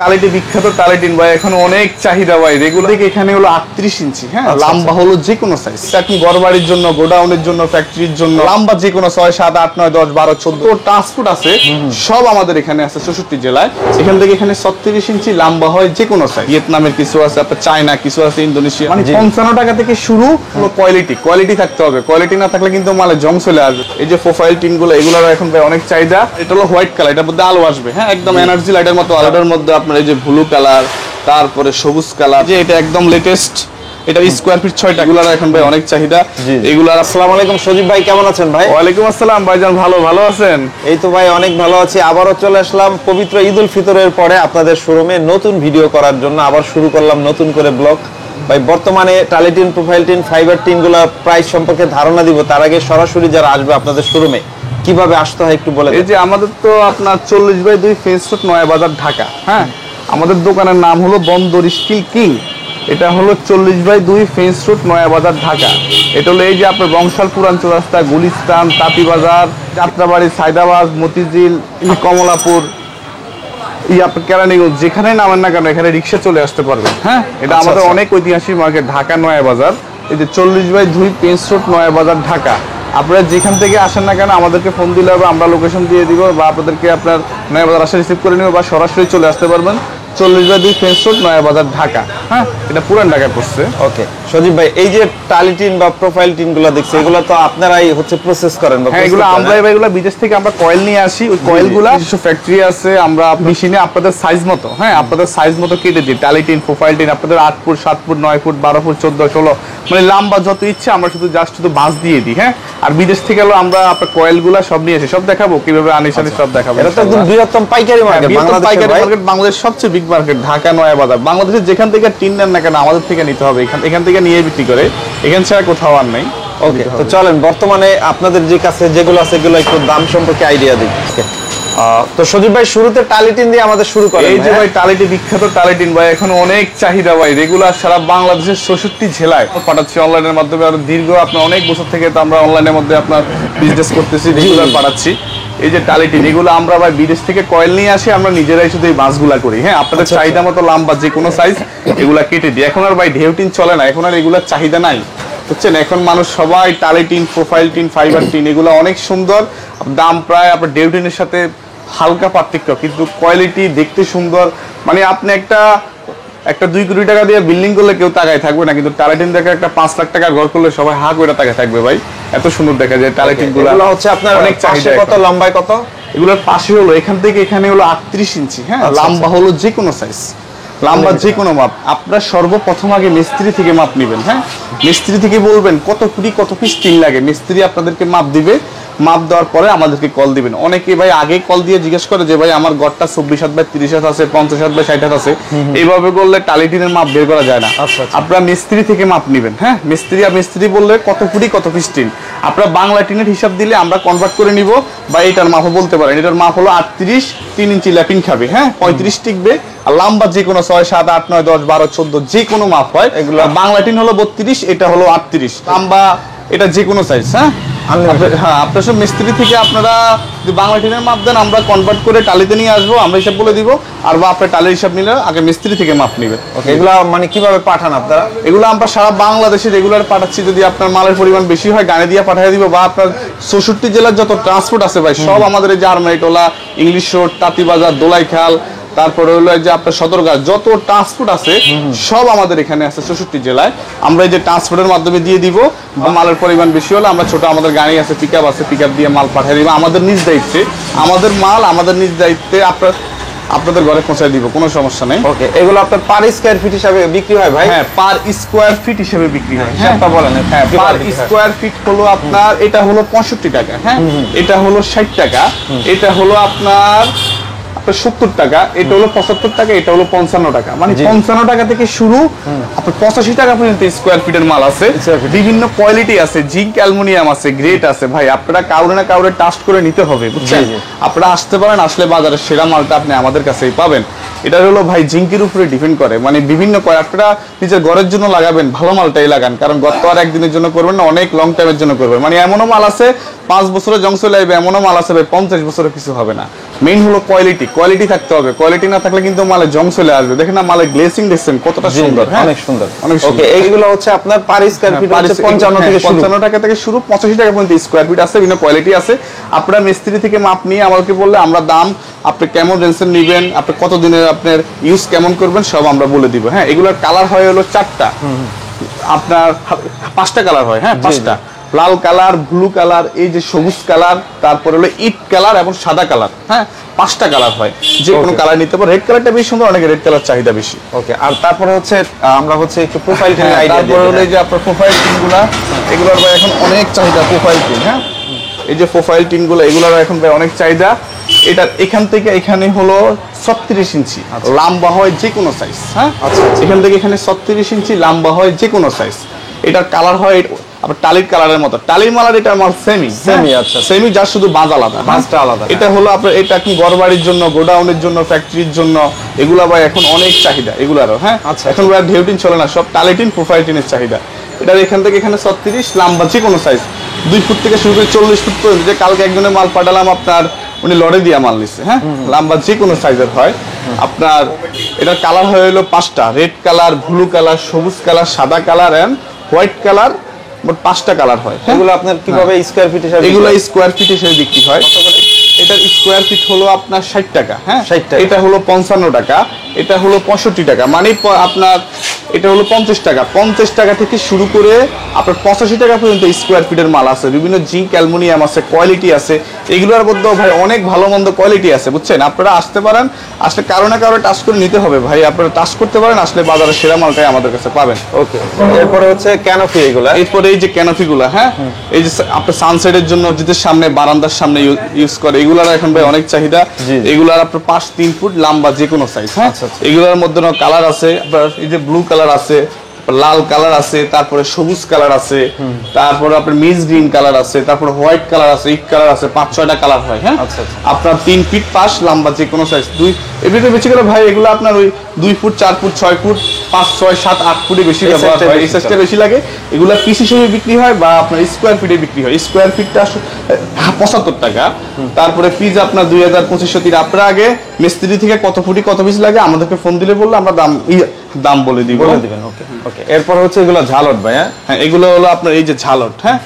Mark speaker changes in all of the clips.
Speaker 1: টালিটি বিখ্যাত টালিটিন ভাই এখন অনেক চাহিদা ভাই রেগুলার থেকে এখানে হলো 38 ইঞ্চি হ্যাঁ লম্বা হলো যে কোনো সাইজ আপনি ঘরবাড়ির জন্য গোডাউনের জন্য ফ্যাক্টরির জন্য লম্বা যে কোনো 6 7 8 9 10 12 14 ট্রান্সপোর্ট আছে সব আমাদের এখানে আছে 64 জেলায় এখান থেকে এখানে 36 ইঞ্চি লম্বা হয় যে কোনো সাইজ ভিয়েতনামের কিছু আছে আপনার চায়না কিছু আছে ইন্দোনেশিয়া মানে 55 টাকা থেকে শুরু হলো কোয়ালিটি থাকতে হবে কোয়ালিটি না থাকলে কিন্তু মালে জং চলে আসবে এই যে প্রোফাইল টিনগুলো এগুলোর এখন ভাই অনেক চাহিদা এটা হলো হোয়াইট কালার এটার মধ্যে আলো আসবে হ্যাঁ একদম এনার্জি লাইটের মতো আলোটার মধ্যে এই যে ব্লু কালার তারপরে সবুজ কালার যে এটা একদম লেটেস্ট এটা স্কয়ার ফিট 6 টাকা এগুলার এখন ভাই অনেক চাহিদা এগুলার আসসালামু আলাইকুম সজীব ভাই কেমন আছেন ভাই ওয়া আলাইকুম আসসালাম ভাইজান ভালো আছেন
Speaker 2: এই তো ভাই অনেক ভালো আছি আবারো চলে আসলাম পবিত্র ঈদুল ফিতরের পরে আপনাদের শোরুমে নতুন ভিডিও করার জন্য আবার শুরু করলাম নতুন করে ব্লগ ভাই বর্তমানে টালিটিন প্রোফাইল টিন ফাইবার টিনগুলা প্রাইস সম্পর্কে ধারণা দিব তার আগে সরাসরি যারা আসবে আপনাদের শোরুমে কিভাবে আসতে হয় একটু বলে
Speaker 1: এই যে আমাদের তো আপনার 40/2 ফেস রোড নয়া বাজার ঢাকা হ্যাঁ আমাদের দোকানের নাম হলো বন্দর স্টিল কিং এটা হলো 40/2 ফেস রোড নয়া বাজার ঢাকা এটা হলো এই যে আপনার বংশাল পুরান চৌরাস্তা গুলিস্তান তাঁতিবাজার যাত্রাবাড়ি সায়দাবাদ মতিঝিল কমলাপুর আপনার কেরানীগঞ্জ যেখানে নামেন না কেন এখানে রিক্সা চলে আসতে পারবেন হ্যাঁ এটা আমাদের অনেক ঐতিহাসিক মার্কেট ঢাকা নয়া বাজার এই যে 40/2 ফেস রোড নয়া বাজার ঢাকা আপনারা যেখান থেকে আসেন না কেন আমাদেরকে ফোন দিলে হবে আমরা লোকেশন দিয়ে দিব বা আপনাদেরকে আপনার নয়া বাজার আসে রিসিভ করে নিব বা সরাসরি চলে আসতে পারবেন 40/2 ফেস রোড নয়া বাজার ঢাকা হ্যাঁ এটা পুরান ঢাকায় পড়ছে
Speaker 2: ওকে সজীব ভাই এই যে টালিটিন বা প্রোফাইল টিনগুলো দেখছি এগুলো তো আপনারাই হচ্ছে প্রসেস করেন
Speaker 1: হ্যাঁ এগুলো আমরাই ভাই এগুলো বিদেশ থেকে আমরা কয়েল নিয়ে আসি ওই কয়েলগুলো কিছু ফ্যাক্টরি আছে আমরা মেশিনে আপনাদের সাইজ মতো হ্যাঁ আপনাদের সাইজ মতো কেটে দিই টালিটিন প্রোফাইল টিন আপনাদের 8 ফুট 7 ফুট 9 ফুট 12 ফুট 14 16 মানে লম্বা যত ইচ্ছে আমরা শুধু বাঁশ দিয়ে দিই হ্যাঁ আর বিদেশ থেকে হলো আমরা আপনার কয়েলগুলো সব নিয়ে আসি সব দেখাবো কিভাবে আনিশানি সব দেখাবো
Speaker 2: এটা তো একদম বৃহত্তম পাইকারি মার্কেট
Speaker 1: বাংলাদেশ সবচেয়ে বিগ মার্কেট ঢাকা নয়া বাজার বাংলাদেশের যেখান থেকে টিন নেন না কেন আমাদের থেকে নিতে হবে এখান থেকে নিয়ে বিক্রি করে এখান ছাড়া কোথাও আর নাই
Speaker 2: ওকে তো চলেন বর্তমানে আপনাদের যে কাছে যেগুলো আছে সেগুলো একটু দাম সম্পর্কে আইডিয়া দিই তো সজীব ভাই শুরুতে টালিটিন দিয়ে আমাদের শুরু করেন
Speaker 1: এই যে ভাই টালিটি বিখ্যাত টালিটিন ভাই এখন অনেক চাহিদা ভাই রেগুলার সারা বাংলাদেশের 66 জেলায় পাঠাচ্ছি অনলাইনের মাধ্যমে আর দীর্ঘ আপনার অনেক বছর থেকে তো আমরা অনলাইনের মধ্যে আপনার বিজনেস করতেছি রেগুলার পাঠাচ্ছি এই যে টালিটিন এগুলো আমরা ভাই বিদেশ থেকে কয়েল নিয়ে আসি আমরা নিজেরাই শুধু এই বাসগুলা করি হ্যাঁ আপনাদের চাহিদা মতো লম্বা যে কোনো সাইজ এগুলা কেটে দিই এখন আর ভাই ঢেউটিন চলে না এখন আর এগুলার চাহিদা নাই বুঝছেন এখন মানুষ সবাই টালিটিন প্রোফাইল টিন ফাইবার টিন এগুলো অনেক সুন্দর দাম প্রায় আপনার ঢেউটিনের সাথে হালকা পার্থক্য কিন্তু কোয়ালিটি দেখতে সুন্দর মানে আপনি একটা 2 কোটি টাকা দিয়ে বিল্ডিং করলে কেউ তাকায় থাকবে না কিন্তু টালিটিন দেখে একটা 5 লাখ টাকার ঘর করলে সবাই হা করে তাকায় থাকবে ভাই এত সুন্দর দেখা যায় টালিটিন গুলো
Speaker 2: হচ্ছে আপনার
Speaker 1: অনেক চাহিদা
Speaker 2: কত লম্বায় কত
Speaker 1: এগুলোর পাশে হলো এখান থেকে এখানে হলো 38 ইঞ্চি হ্যাঁ লম্বা হলো যে কোনো সাইজ লম্বা যে কোনো মাপ আপনারা সর্বপ্রথম আগে মিস্ত্রি থেকে মাপ নেবেন হ্যাঁ মিস্ত্রি থেকে বলবেন কত ফুটি কত পিস টিন লাগে মিস্ত্রি আপনাদেরকে মাপ দিবে মাপ দেওয়ার পরে আমাদেরকে কল দিবেন অনেকে ভাই আগে কল দিয়ে জিজ্ঞেস করে যে ভাই আমার ঘরটা 24/30 হাত আছে 50/60 হাত আছে এইভাবে করলে টালিটিনের মাপ বের করা যায় না আপনারা মিস্ত্রি থেকে মাপ নেবেন হ্যাঁ মিস্ত্রি বললে কত ফুটি কত পিস টিন আপনারা বাংলা টিনের হিসাব দিলে আমরা কনভার্ট করে নিব বা এটার মাপও বলতে পারেন এটার মাপ হলো 38 3 ইঞ্চি ল্যাপিং খাবে হ্যাঁ 35 টিকবে আর লম্বা যে কোনো 6 7 8 9 10 12 14 যে কোনো মাপ হয় এগুলো বাংলা টিন হলো 32 এটা হলো 38 লম্বা এটা যে কোনো সাইজ হ্যাঁ হ্যাঁ আপনার সব মিস্ত্রি থেকে আপনারা যদি বাংলা টিনের মাপ দেন আমরা কনভার্ট করে টালিতে নিয়ে আসবো আমরা হিসাব বলে দিব আর বা আপনার টালির হিসাব নিলে আগে মিস্ত্রি থেকে মাপ নেবেন
Speaker 2: ওকে এগুলা মানে কিভাবে পাঠান আপনারা
Speaker 1: এগুলো আমরা সারা বাংলাদেশে রেগুলার পাঠাচ্ছি যদি আপনার মালের পরিমাণ বেশি হয় গাড়ি দিয়ে পাঠিয়ে দিব বা আপনার 66 জেলার যত ট্রান্সপোর্ট আছে ভাই সব আমাদের এই যে আরমাইটোলা ইংলিশ রোড তাঁতিবাজার দোলাইখাল তারপরে হলো যে আপনার সদরঘাট যত ট্রান্সপোর্ট আছে সব আমাদের এখানে আছে 66 জেলায় আমরা এই যে ট্রান্সপোর্টের মাধ্যমে দিয়ে দিব মালের পরিমাণ বেশি হলে আমরা ছোট আমাদের গাড়ি আছে পিকআপ আছে পিকআপ দিয়ে মাল পাঠিয়ে দিব আমাদের নিজ দায়িত্বে আমাদের মাল আমাদের নিজ দায়িত্বে আপনাদের ঘরে পৌঁছায় দিব কোনো সমস্যা নেই
Speaker 2: ওকে এগুলো আপনার পার স্কয়ার ফিট হিসাবে বিক্রি হয় ভাই
Speaker 1: হ্যাঁ পার স্কয়ার ফিট হিসেবে বিক্রি হয়
Speaker 2: হ্যাঁ বলেন
Speaker 1: হ্যাঁ পার স্কয়ার ফিট হলো আপনার এটা হলো 65 টাকা হ্যাঁ এটা হলো 60 টাকা এটা হলো আপনার 70 টাকা এটা হলো 75 টাকা এটা হলো 55 টাকা মানে 55 টাকা থেকে শুরু আপনার 85 টাকা পর্যন্ত স্কয়ার ফিটের মাল আছে বিভিন্ন কোয়ালিটি আছে জিঙ্ক অ্যালুমিনিয়াম আছে গ্রেড আছে ভাই আপনারা কাউরে না কাউরে টাস্ট করে নিতে হবে বুঝছেন আপনারা আসতে পারেন আসলে বাজারের সেরা মালটা আপনি আমাদের কাছেই পাবেন এটা হলো ভাই জিঙ্কের উপরে ডিপেন্ড করে মানে বিভিন্ন আপনারা নিজের ঘরের জন্য লাগাবেন ভালো মালটাই লাগান কারণ গত আর একদিনের জন্য করবেন না অনেক লং টাইমের জন্য করবেন মানে এমনও মাল আছে 5 বছরের জং চলে আসবে এমনও মাল আছে ভাই 50 বছরের কিছু হবে না মেইন হলো কোয়ালিটি থাকতে হবে, কোয়ালিটি না থাকলে কিন্তু মালে জং চলে আসবে। দেখেন না মালে গ্লেসিং দেখছেন কতটা সুন্দর, হ্যাঁ
Speaker 2: অনেক সুন্দর।
Speaker 1: অনেক
Speaker 2: ওকে, এইগুলো হচ্ছে আপনার পার স্কয়ার ফিট হচ্ছে 55 থেকে শুরু,
Speaker 1: 55 টাকা থেকে শুরু 85 টাকা পর্যন্ত স্কয়ার ফিট আছে, বিভিন্ন কোয়ালিটি আছে। আপনারা মিস্ত্রি থেকে মাপ নিয়ে আমাদেরকে বললে আমরা দাম, আপনি কেমন রেঞ্জের নেবেন, আপনি কত দিনের আপনার ইউজ কেমন করবেন সব আমরা বলে দিব। হ্যাঁ, এগুলোর কালার হয় হলো 4টা, আপনার 5টা কালার হয়, হ্যাঁ 5টা, লাল কালার, ব্লু কালার, এই যে সবুজ কালার, তারপরে হলো ইট কালার এবং সাদা কালার। হ্যাঁ, 5টা কালার হয়, যে কোনো কালার নিতে পারো। রেড কালারটা বেশি সুন্দর, অনেকে রেড কালার চাহিদা বেশি।
Speaker 2: ওকে, আর তারপরে হচ্ছে আমরা হচ্ছে একটু প্রোফাইল টিনের আইডিয়া
Speaker 1: তারপরে
Speaker 2: দিই।
Speaker 1: হলো এই যে আপনার প্রোফাইল টিনগুলা, এগুলোর ভাই এখন অনেক চাহিদা প্রোফাইল টিন। হ্যাঁ, এই যে প্রোফাইল টিনগুলো এগুলোর এখন ভাই অনেক চাহিদা। এটা এখান থেকে এখানে হলো 36 ইঞ্চি লম্বা হয় যে কোনো সাইজ। হ্যাঁ, এখান থেকে এখানে 36 ইঞ্চি লম্বা হয় যে কোনো সাইজ। এটার কালার হয় আপনার টালির কালারের মতো, টালির মালার এটা আমার সেমি।
Speaker 2: আচ্ছা,
Speaker 1: সেমি, যার শুধু বাজ আলাদা,
Speaker 2: বাজটা আলাদা।
Speaker 1: এটা হলো আপনার, এটা এখন ঘরবাড়ির জন্য, গোডাউনের জন্য, ফ্যাক্টরির জন্য, এগুলা ভাই এখন অনেক চাহিদা এগুলারও। হ্যাঁ,
Speaker 2: আচ্ছা,
Speaker 1: এখন ভাই ঢেউটিন চলে না, সব টালিটিন প্রোফাইল টিনের চাহিদা। এটার এখান থেকে এখানে 36 লম্বা যে কোনো সাইজ, 2 ফুট থেকে শুরু করে 40 ফুট পর্যন্ত। যে কালকে একজনের মাল পাঠালাম আপনার, উনি লড়ে দিয়া মাল নিচ্ছে। হ্যাঁ, লম্বা যে কোনো সাইজের হয় আপনার। এটার কালার হয়ে হলো 5টা, রেড কালার, ব্লু কালার, সবুজ কালার, সাদা কালার এন্ড হোয়াইট কালার, মোট 5টা কালার হয়।
Speaker 2: এগুলো আপনার কিভাবে স্কয়ার ফিট হিসাবে?
Speaker 1: এগুলো স্কয়ার ফিট হিসেবে বিক্রি হয়। এটার স্কয়ার ফিট হলো আপনার 60 টাকা। হ্যাঁ,
Speaker 2: 60 টাকা।
Speaker 1: এটা হলো 55 টাকা, এটা হলো 65 টাকা, মানে আপনার এটা হলো 50 টাকা। 50 টাকা থেকে শুরু করে আপনার 85 টাকা পর্যন্ত স্কয়ার ফিটের মাল আছে। বিভিন্ন জিঙ্ক, অ্যালুমিনিয়াম আছে, কোয়ালিটি আছে। এগুলোর মধ্যেও ভাই অনেক ভালো মন্দ কোয়ালিটি আছে, বুঝছেন। আপনারা আসতে পারেন, আসলে কারো না কারো টাচ করে নিতে হবে ভাই। আপনারা টাচ করতে পারেন, আসলে বাজারের সেরা মালটাই আমাদের কাছে পাবেন।
Speaker 2: ওকে, এরপরে হচ্ছে ক্যানোপি এগুলা।
Speaker 1: এরপরে এই যে ক্যানোপি গুলা, হ্যাঁ এই যে আপনার সানসেটের জন্য যেদের সামনে, বারান্দার সামনে ইউজ করে, এগুলার এখন ভাই অনেক চাহিদা। এগুলার আপনার 5-3 ফুট লম্বা যে কোনো সাইজ। হ্যাঁ, এগুলোর মধ্যে কালার আছে আপনার, এই যে ব্লু কালার আছে, লাল কালার আছে, তারপরে সবুজ কালার আছে, তারপরে আপনার মিস গ্রিন কালার আছে, তারপরে হোয়াইট কালার আছে, ইট কালার আছে, 5-6টা কালার হয়। হ্যাঁ, আপনার 3 ফিট 5 লম্বা যে কোনো সাইজ। এমনিতে বেশি করে ভাই এগুলো আপনার ওই 2 ফুট 4 ফুট 6 ফুট 5 6 7 8 ফুটে বেশি ব্যবহার হয়, এই সাইজটা বেশি লাগে। এগুলা পিস হিসেবে বিক্রি হয় বা আপনার স্কোয়ার ফিটে বিক্রি হয়। স্কোয়ার ফিটটা 75 টাকা, তারপরে পিস আপনার 2000-2500। আপনার আগে মিস্ত্রি থেকে কত ফুটি কত পিস লাগে আমাদেরকে ফোন দিলে বললে আমরা দাম বলে দিব।
Speaker 2: ওকে ওকে, এরপর হচ্ছে এগুলো ঝালট ভাই।
Speaker 1: হ্যাঁ, এগুলো হলো আপনার এই যে ঝালট। হ্যাঁ,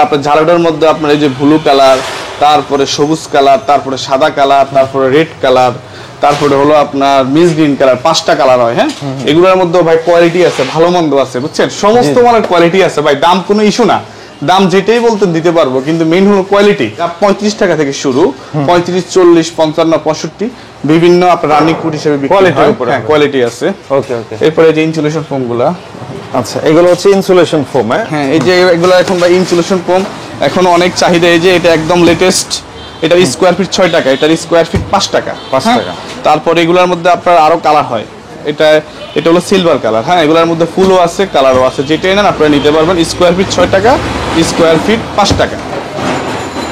Speaker 1: আপনার ঝালটের মধ্যে আপনার এই যে ব্লু কালার, তারপরে সবুজ কালার, তারপরে সাদা কালার, তারপরে রেড কালার, তারপরে হলো আপনার মিস গ্রিন কালার, 5টা কালার হয়। হ্যাঁ, এগুলোর মধ্যে ভাই কোয়ালিটি আছে, ভালো মন্দ আছে, বুঝছেন। সমস্ত মানের কোয়ালিটি আছে ভাই, দাম কোনো ইস্যু না, দাম যেটাই বলতেন দিতে পারবো, কিন্তু মেইন হলো কোয়ালিটি। 35 টাকা থেকে শুরু, 35 40 55 65 বিভিন্ন আপনার রানিং ফুড হিসেবে বিক্রি হয়। হ্যাঁ, কোয়ালিটি আছে।
Speaker 2: ওকে ওকে,
Speaker 1: এরপরে যে ইনসুলেশন ফোমগুলা।
Speaker 2: আচ্ছা, এগুলো হচ্ছে ইনসুলেশন ফোম।
Speaker 1: হ্যাঁ, এই যে এগুলো এখন ভাই ইনসুলেশন ফোম এখন অনেক চাহিদা। এই যে এটা একদম লেটেস্ট, এটার স্কোয়ার ফিট 6 টাকা, এটার স্কোয়ার ফিট 5 টাকা।
Speaker 2: 5 টাকা।
Speaker 1: তারপরে এগুলোর মধ্যে আপনার আরো কালার হয়। এটা হলো সিলভার কালার। হ্যাঁ, এগুলোর মধ্যে ফুলও আছে, কালারও আছে, যেটাই নেন আপনারা নিতে পারবেন। স্কোয়ার ফিট 6 টাকা, স্কোয়ার ফিট 5 টাকা।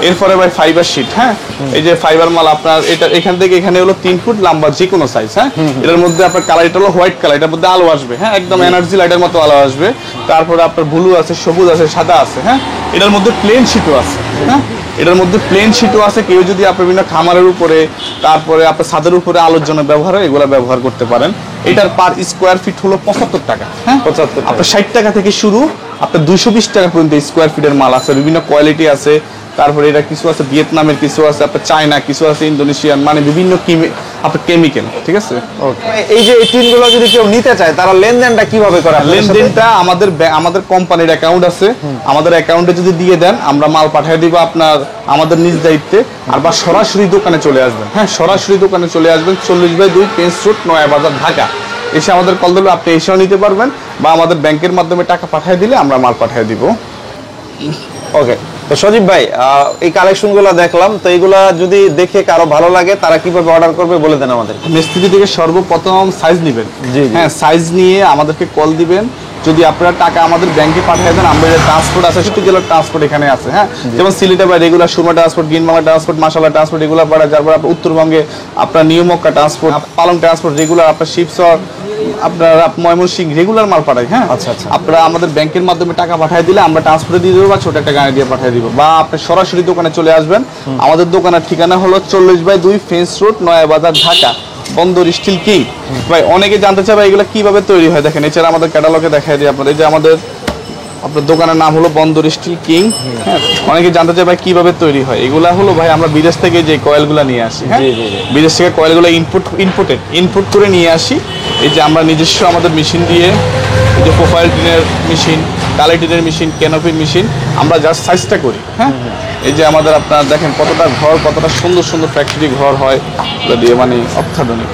Speaker 1: এরপরে ভাই ফাইবার শিট। হ্যাঁ, এই যে ফাইবার মাল আপনার, এটা এখান থেকে এখানে হলো 3 ফুট লম্বা যে কোনো সাইজ। হ্যাঁ, এটার মধ্যে আপনার কালার, এটা হলো হোয়াইট কালার, এটার মধ্যে আলো আসবে। হ্যাঁ, একদম এনার্জি লাইটের মতো আলো আসবে। তারপরে আপনার ব্লু আছে, সবুজ আছে, সাদা আছে। হ্যাঁ, এটার মধ্যে প্লেন শিটও আছে। হ্যাঁ, এটার মধ্যে প্লেন শিটও আছে। কেউ যদি আপনার বিভিন্ন খামারের উপরে, তারপরে আপনার ছাদের উপরে আলোর জন্য ব্যবহার হয়, এগুলো ব্যবহার করতে পারেন। এটার পার স্কোয়ার ফিট হলো 75 টাকা। হ্যাঁ,
Speaker 2: 75
Speaker 1: আপনার 60 টাকা থেকে শুরু, আপনার 220 টাকা পর্যন্ত স্কোয়ার ফিটের মাল আছে, বিভিন্ন কোয়ালিটি আছে। তারপরে এটা কিছু আছে ভিয়েতনামের, কিছু আছে আপনার চায়না, কিছু আছে ইন্দোনেশিয়ান, মানে বিভিন্ন আপনার কেমিক্যাল। ঠিক আছে।
Speaker 2: এই যে এই টিনগুলো যদি কেউ নিতে চায়, তারা লেনদেনটা কিভাবে করে?
Speaker 1: লেনদেনটা আমাদের কোম্পানির অ্যাকাউন্ট আছে, আমাদের অ্যাকাউন্টে যদি দিয়ে দেন আমরা মাল পাঠিয়ে দিব আপনার আমাদের নিজ দায়িত্বে। আর বা সরাসরি দোকানে চলে আসবেন। হ্যাঁ, সরাসরি দোকানে চলে আসবেন, 40/2 পেন্স রোড, নয়া বাজার, ঢাকা। এসে আমাদের কল দিলে আপনি এসেও নিতে পারবেন, বা আমাদের ব্যাংকের মাধ্যমে টাকা পাঠিয়ে দিলে আমরা মাল পাঠিয়ে দিব।
Speaker 2: ওকে, তো সজীব ভাই, এই কালেকশনগুলো দেখলাম, তো এগুলা যদি দেখে কারো ভালো লাগে তারা কিভাবে অর্ডার করবে বলে দেন আমাদের।
Speaker 1: মিস্ত্রি থেকে সর্বপ্রথম সাইজ নেবেন। হ্যাঁ, সাইজ নিয়ে আমাদেরকে কল দিবেন। যদি আপনারা টাকা আমাদের ব্যাংকে পাঠিয়ে দেন, আমরা ট্রান্সপোর্ট আছে, 60 জেলার ট্রান্সপোর্ট এখানে আছে। হ্যাঁ, যেমন সিলেটে বা রেগুলার সুরমা ট্রান্সপোর্ট, গ্রিনবাংলা ট্রান্সপোর্ট, মাসালা ট্রান্সপোর্ট, এগুলো পাড়া, যারপর আপনার উত্তরবঙ্গে আপনার নিউমক্কা ট্রান্সপোর্ট, পালং ট্রান্সপোর্ট, রেগুলার আপনার শিবসর, আপনার ময়মনসিংহ রেগুলার মাল পাঠাই, হ্যাঁ।
Speaker 2: আচ্ছা, আচ্ছা।
Speaker 1: আপনারা আমাদের ব্যাংকের মাধ্যমে টাকা পাঠিয়ে দিলে আমরা ট্রান্সফারে দিয়ে দেবো বা ছোট একটা গাড়ি দিয়ে পাঠিয়ে দিব, বা আপনি সরাসরি দোকানে চলে আসবেন। আমাদের দোকানের ঠিকানা হলো 40/2 ফেন্স রোড, নয়াবাজার, ঢাকা, বন্দর স্টিল কিং। ভাই অনেকে জানতে চায় ভাই এগুলো কিভাবে তৈরি হয়, দেখেন এছাড়া আমাদের ক্যাটালগে দেখাই দিই আপনাদের, এই যে আমাদের আপনার দোকানের নাম হলো বন্দর স্টিল কিং, হ্যাঁ। অনেকে জানতে চায় ভাই কিভাবে তৈরি হয়, এগুলা হলো ভাই আমরা বিদেশ থেকে যে কয়েলগুলো নিয়ে আসি, হ্যাঁ।
Speaker 2: জি, জি, জি।
Speaker 1: বিদেশ থেকে কয়েলগুলো ইনপুট করে নিয়ে আসি। এই যে আমরা নিজস্ব আমাদের মেশিন দিয়ে, এই যে প্রোফাইল টিনের মেশিন, কালি টিনের মেশিন, ক্যানোপির মেশিন, আমরা জাস্ট সাইজটা করি, হ্যাঁ। এই যে আমাদের আপনার দেখেন কতটা ঘর, কতটা সুন্দর সুন্দর ফ্যাক্টরি ঘর হয় এগুলো দিয়ে, মানে অত্যাধুনিক।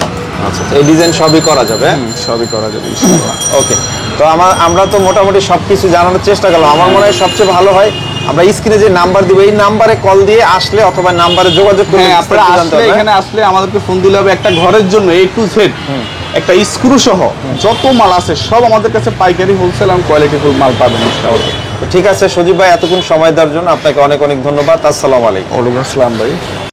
Speaker 2: আচ্ছা, এই ডিজাইন সবই করা যাবে।
Speaker 1: সবই করা যাবে ইনশাআল্লাহ।
Speaker 2: ওকে, তো আমরা তো মোটামুটি সবকিছু জানানোর চেষ্টা করলাম। আমার মনে হয় সবচেয়ে ভালো হয় আমরা স্ক্রিনে যে নাম্বার দিব এই নাম্বারে কল দিয়ে আসলে অথবা নাম্বারে যোগাযোগ করে
Speaker 1: হ্যাঁ, আপনারা আসলে এখানে আসলে আমাদেরকে ফোন দিলে হবে। একটা ঘরের জন্য A to Z একটা স্ক্রু সহ যত মাল আছে সব আমাদের কাছে পাইকারি, হোলসেল এবং কোয়ালিটি ফুল মাল পাবেন ইনশাআল্লাহ।
Speaker 2: ঠিক আছে সজীব ভাই, এতক্ষণ সময় দেওয়ার জন্য আপনাকে অনেক অনেক ধন্যবাদ। আসসালামু আলাইকুম।
Speaker 1: ওয়ালাইকুম আসসালাম ভাই।